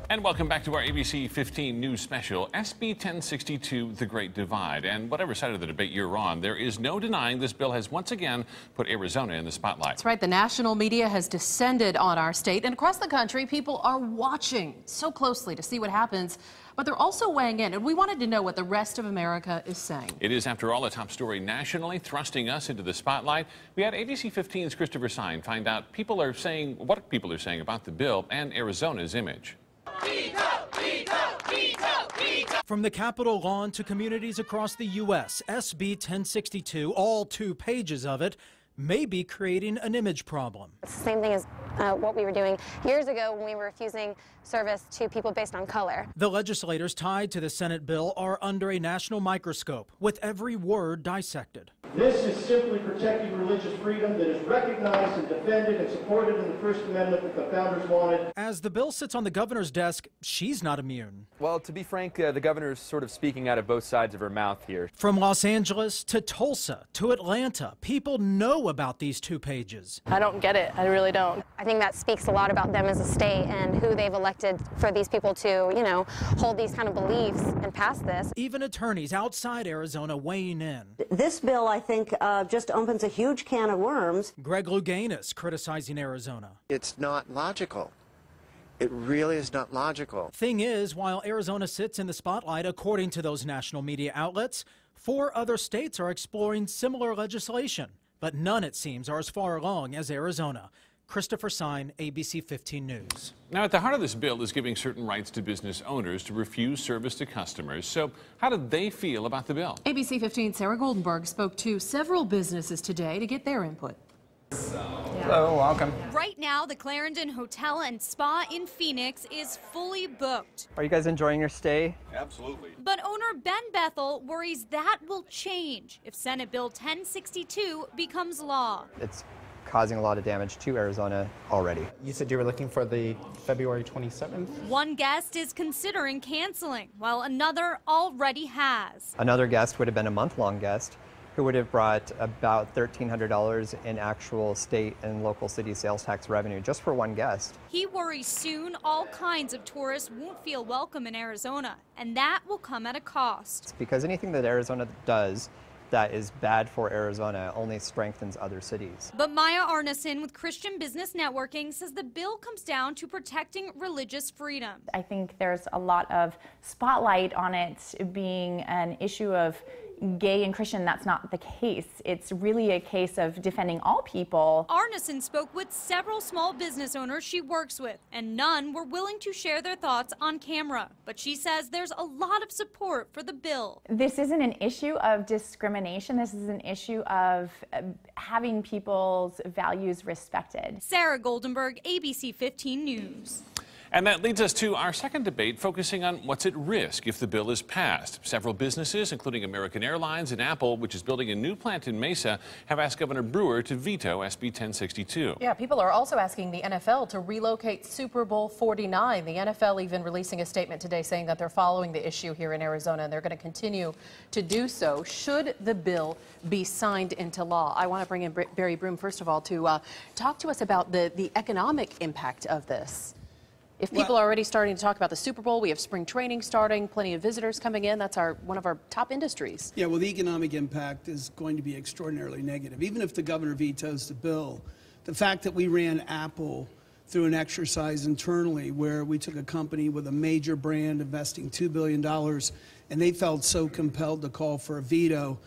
And welcome back to our ABC 15 News Special, SB1062, The Great Divide. And whatever side of the debate you're on, there is no denying this bill has once again put Arizona in the spotlight. That's right. The national media has descended on our state, and across the country, people are watching so closely to see what happens. But they're also weighing in, and we wanted to know what the rest of America is saying. It is, after all, a top story nationally, thrusting us into the spotlight. We had ABC 15's Christopher Sine find out what people are saying about the bill and Arizona's image. Veto, veto, veto, veto. From the Capitol lawn to communities across the U.S., SB 1062, all 2 pages of it, may be creating an image problem. It's the same thing as what we were doing years ago when we were refusing service to people based on color. The legislators tied to the Senate bill are under a national microscope, with every word dissected. This is simply protecting religious freedom that is recognized and defended and supported in the First Amendment that the founders wanted. As the bill sits on the governor's desk, she's not immune. Well, to be frank, the governor's sort of speaking out of both sides of her mouth here. From Los Angeles to Tulsa to Atlanta, people know about these 2 pages. I don't get it. I really don't. I think that speaks a lot about them as a state and who they've elected for these people to, hold these kind of beliefs and pass this. Even attorneys outside Arizona weighing in. This bill, I think, just opens a huge can of worms. Greg Louganis criticizing Arizona. It's not logical. It really is not logical. Thing is, while Arizona sits in the spotlight, according to those national media outlets, 4 other states are exploring similar legislation. But none, it seems, are as far along as Arizona. Christopher Sine, ABC 15 News. Now, at the heart of this bill is giving certain rights to business owners to refuse service to customers. So how do they feel about the bill? ABC 15's Sarah Goldenberg spoke to several businesses today to get their input. Hello, welcome. Right now, the Clarendon Hotel and Spa in Phoenix is fully booked. Are you guys enjoying your stay? Absolutely. But owner Ben Bethel worries that will change if Senate Bill 1062 becomes law. It's causing a lot of damage to Arizona already. You said you were looking for the February 27th? One guest is considering canceling, while another already has. Another guest would have been a month-long guest who would have brought about $1,300 in actual state and local city sales tax revenue just for one guest. He worries soon all kinds of tourists won't feel welcome in Arizona, and that will come at a cost. Because anything that Arizona does that is bad for Arizona only strengthens other cities. But Maya Arneson with Christian Business Networking says the bill comes down to protecting religious freedom. I think there's a lot of spotlight on it being an issue of gay and Christian. That's not the case. It's really a case of defending all people. Arneson spoke with several small business owners she works with, and none were willing to share their thoughts on camera. But she says there's a lot of support for the bill. This isn't an issue of discrimination. This is an issue of having people's values respected. Sarah Goldenberg, ABC 15 News. And that leads us to our second debate, focusing on what's at risk if the bill is passed. Several businesses, including American Airlines and Apple, which is building a new plant in Mesa, have asked Governor Brewer to veto SB 1062. Yeah, people are also asking the NFL to relocate Super Bowl 49. The NFL even releasing a statement today saying that they're following the issue here in Arizona, and they're going to continue to do so should the bill be signed into law. I want to bring in Barry Broom, first of all, to talk to us about the economic impact of this. If people are already starting to talk about the Super Bowl, we have spring training starting, plenty of visitors coming in. That's one of our top industries. Yeah, well, the economic impact is going to be extraordinarily negative. Even if the governor vetoes the bill, the fact that we ran Apple through an exercise internally where we took a company with a major brand investing $2 billion, and they felt so compelled to call for a veto,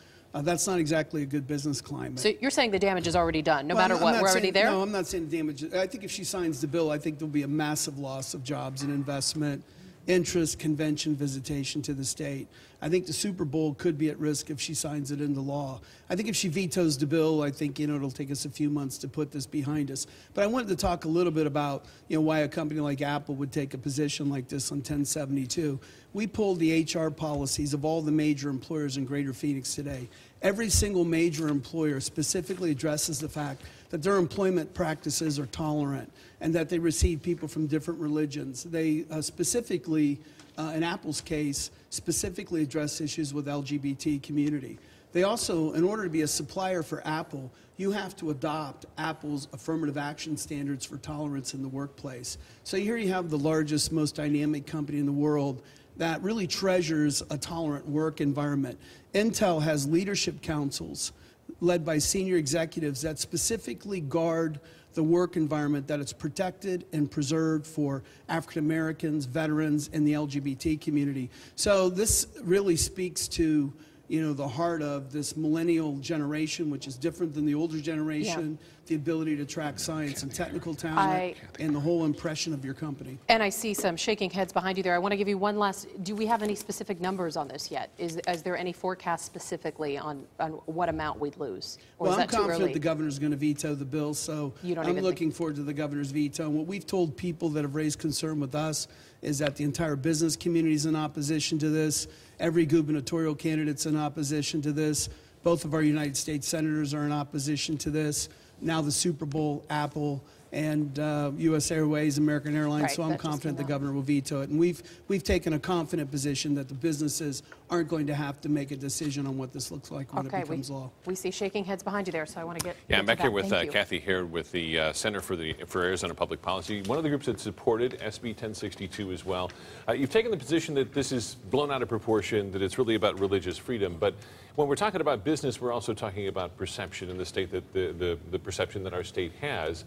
that's not exactly a good business climate. So you're saying the damage is already done, no matter what, we're already there? No, I'm not saying damage. I think if she signs the bill, I think there'll be a massive loss of jobs and investment, interest, convention, visitation to the state. I think the Super Bowl could be at risk if she signs it into law. I think if she vetoes the bill, I think, it'll take us a few months to put this behind us. But I wanted to talk a little bit about, why a company like Apple would take a position like this on 1072. We pulled the HR policies of all the major employers in Greater Phoenix today. Every single major employer specifically addresses the fact that their employment practices are tolerant and that they receive people from different religions. They specifically, in Apple's case, specifically address issues with LGBT community. They also, in order to be a supplier for Apple, you have to adopt Apple's affirmative action standards for tolerance in the workplace. So here you have the largest, most dynamic company in the world that really treasures a tolerant work environment. Intel has leadership councils led by senior executives that specifically guard the work environment, that it's protected and preserved for African Americans, veterans, and the LGBT community. So this really speaks to, you know, the heart of this millennial generation, which is different than the older generation, the ability to track science and technical talent, and the whole impression of your company. And I see some shaking heads behind you there. I want to give you one last, do we have any specific numbers on this yet? Is there any forecast specifically on what amount we'd lose? Or Well, is I'm that too confident early? the governor's going to veto the bill, so I'm looking forward to the governor's veto. And what we've told people that have raised concern with us is that the entire business community is in opposition to this. Every gubernatorial candidate's in opposition to this. Both of our United States senators are in opposition to this. Now the Super Bowl, Apple, and U.S. Airways, American Airlines, Right, so I'm confident the governor will veto it. And we've taken a confident position that the businesses aren't going to have to make a decision on what this looks like when it becomes law. We see shaking heads behind you there, so I want to get I'm back here with Thank you. Kathy Hare with the Center for Arizona Public Policy, one of the groups that supported SB 1062 as well. You've taken the position that this is blown out of proportion, that it's really about religious freedom, but when we're talking about business, we're also talking about perception in the state, that the perception that our state has.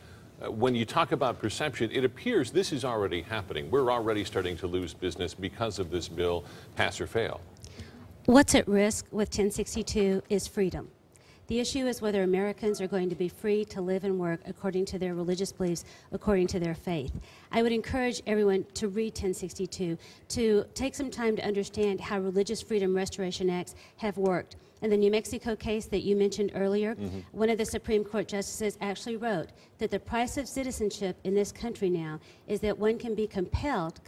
When you talk about perception, it appears this is already happening. We're already starting to lose business because of this bill, pass or fail. What's at risk with 1062 is freedom. The issue is whether Americans are going to be free to live and work according to their religious beliefs, according to their faith. I would encourage everyone to read 1062, to take some time to understand how Religious Freedom Restoration Acts have worked. In the New Mexico case that you mentioned earlier, one of the Supreme Court justices actually wrote that the price of citizenship in this country now is that one can be compelled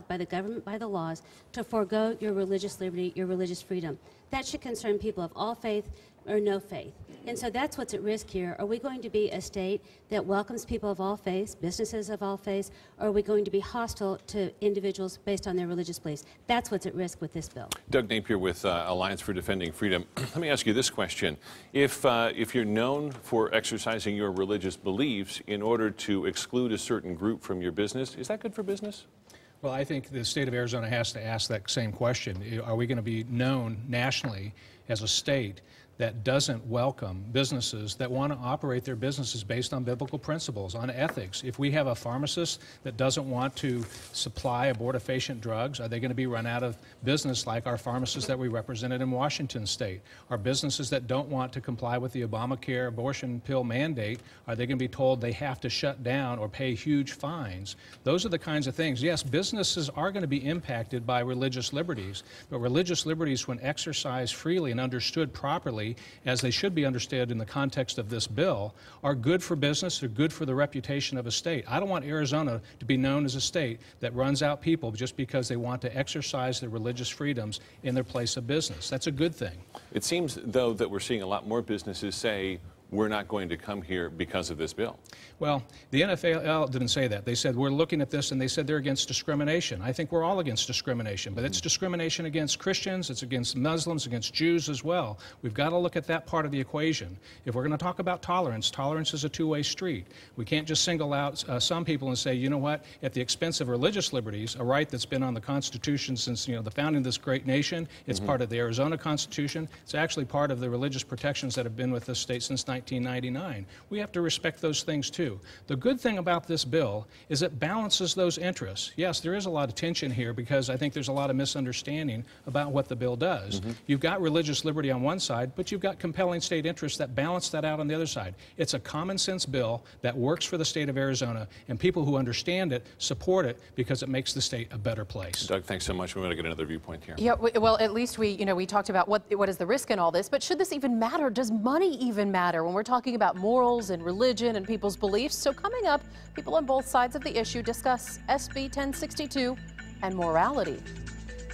by the government, by the laws, to forego your religious liberty, your religious freedom. That should concern people of all faith or no faith. And so that's what's at risk here. Are we going to be a state that welcomes people of all faiths, businesses of all faiths, or are we going to be hostile to individuals based on their religious beliefs? That's what's at risk with this bill. Doug Napier with Alliance for Defending Freedom. Let me ask you this question. If you're known for exercising your religious beliefs in order to exclude a certain group from your business, is that good for business? Well, I think the state of Arizona has to ask that same question. Are we going to be known nationally as a state that doesn't welcome businesses that want to operate their businesses based on biblical principles, on ethics? If we have a pharmacist that doesn't want to supply abortifacient drugs, are they going to be run out of business like our pharmacists that we represented in Washington State? Are businesses that don't want to comply with the Obamacare abortion pill mandate, are they going to be told they have to shut down or pay huge fines? Those are the kinds of things. Yes, businesses are going to be impacted by religious liberties, but religious liberties, when exercised freely and understood properly, as they should be understood in the context of this bill, are good for business, they're good for the reputation of a state. I don't want Arizona to be known as a state that runs out people just because they want to exercise their religious freedoms in their place of business. That's a good thing. It seems, though, that we're seeing a lot more businesses say, we're not going to come here because of this bill. Well, the NFL didn't say that. They said, we're looking at this, and they said they're against discrimination. I think we're all against discrimination, but it's discrimination against Christians, it's against Muslims, against Jews as well. We've got to look at that part of the equation. If we're going to talk about tolerance, tolerance is a two-way street. We can't just single out some people and say, you know what, at the expense of religious liberties, a right that's been on the Constitution since, the founding of this great nation. It's part of the Arizona Constitution. It's actually part of the religious protections that have been with this state since 1999. We have to respect those things too. The good thing about this bill is it balances those interests. Yes, there is a lot of tension here because I think there's a lot of misunderstanding about what the bill does. You've got religious liberty on one side, but you've got compelling state interests that balance that out on the other side. It's a common sense bill that works for the state of Arizona, and people who understand it support it because it makes the state a better place. Doug, thanks so much. We want to get another viewpoint here. Yeah, well, at least we talked about what is the risk in all this, but should this even matter? Does money even matter when we're talking about morals and religion and people's beliefs? So coming up, people on both sides of the issue discuss SB 1062 and morality.